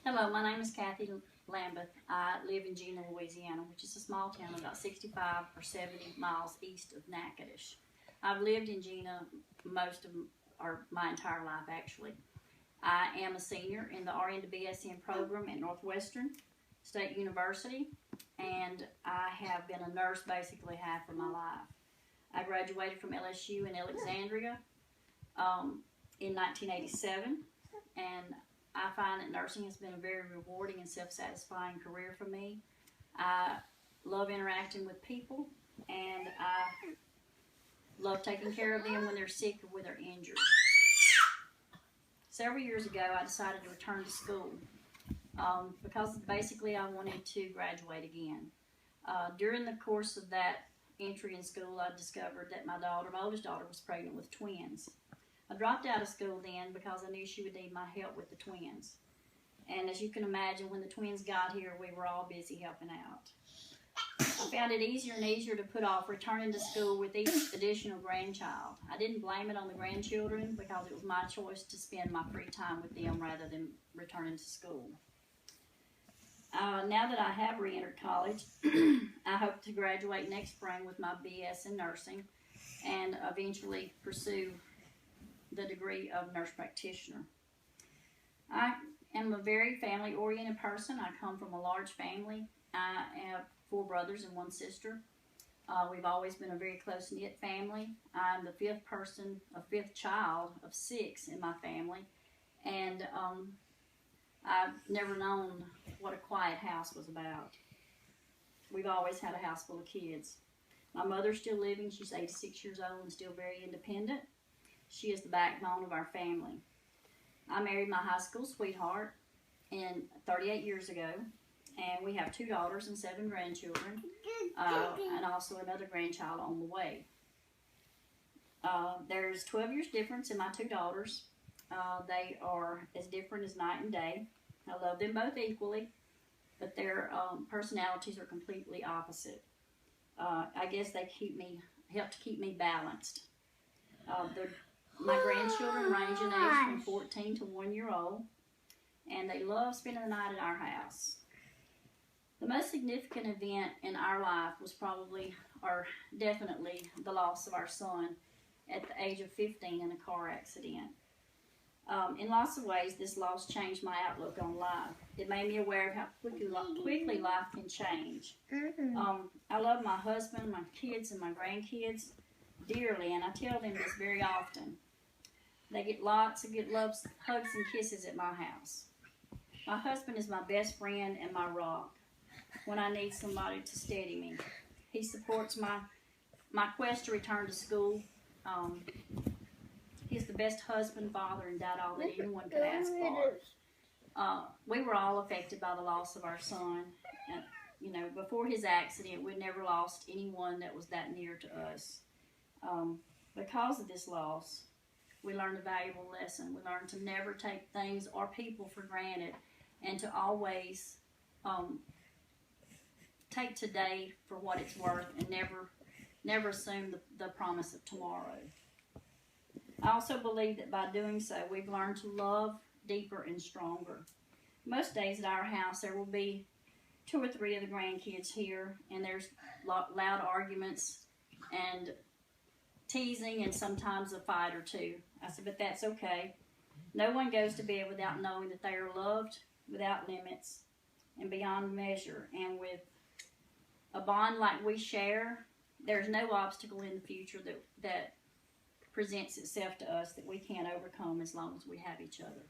Hello, my name is Kathy Lambeth. I live in Jena, Louisiana, which is a small town about 65 or 70 miles east of Natchitoches. I've lived in Jena my entire life, actually. I am a senior in the RN to BSN program at Northwestern State University, and I have been a nurse basically half of my life. I graduated from LSU in Alexandria in 1987, and I find that nursing has been a very rewarding and self-satisfying career for me. I love interacting with people, and I love taking care of them when they're sick or when they're injured. Several years ago, I decided to return to school because basically I wanted to graduate again. During the course of that entry in school, I discovered that my oldest daughter, was pregnant with twins. I dropped out of school then because I knew she would need my help with the twins. And as you can imagine, when the twins got here, we were all busy helping out. I found it easier and easier to put off returning to school with each additional grandchild. I didn't blame it on the grandchildren because it was my choice to spend my free time with them rather than returning to school. Now that I have re-entered college, I hope to graduate next spring with my BS in nursing and eventually pursue the degree of nurse practitioner. I am a very family-oriented person. I come from a large family. I have 4 brothers and 1 sister. We've always been a very close-knit family. I'm the 5th child of 6 in my family, and I've never known what a quiet house was about. We've always had a house full of kids. My mother's still living. She's 86 years old and still very independent. She is the backbone of our family. I married my high school sweetheart 38 years ago, and we have 2 daughters and 7 grandchildren, and also another grandchild on the way. There's 12 years difference in my 2 daughters. They are as different as night and day. I love them both equally, but their personalities are completely opposite. I guess they help to keep me balanced. My grandchildren range in age from 14 to 1 year old, and they love spending the night at our house. The most significant event in our life was definitely the loss of our son at the age of 15 in a car accident. In lots of ways, this loss changed my outlook on life. It made me aware of how quickly life can change. I love my husband, my kids, and my grandkids dearly, and I tell them this very often. They get lots of good hugs and kisses at my house. My husband is my best friend and my rock when I need somebody to steady me. He supports my quest to return to school. He's the best husband, father, and dad all that anyone could ask for. We were all affected by the loss of our son. And, before his accident, we'd never lost anyone that was that near to us. Because of this loss, we learned a valuable lesson. We learned to never take things or people for granted, and to always take today for what it's worth, and never assume the promise of tomorrow. I also believe that by doing so, we've learned to love deeper and stronger. Most days at our house, there will be 2 or 3 of the grandkids here, and there's loud arguments and teasing and sometimes a fight or 2. I said, but that's okay. No one goes to bed without knowing that they are loved without limits and beyond measure. And with a bond like we share, there's no obstacle in the future that presents itself to us that we can't overcome as long as we have each other.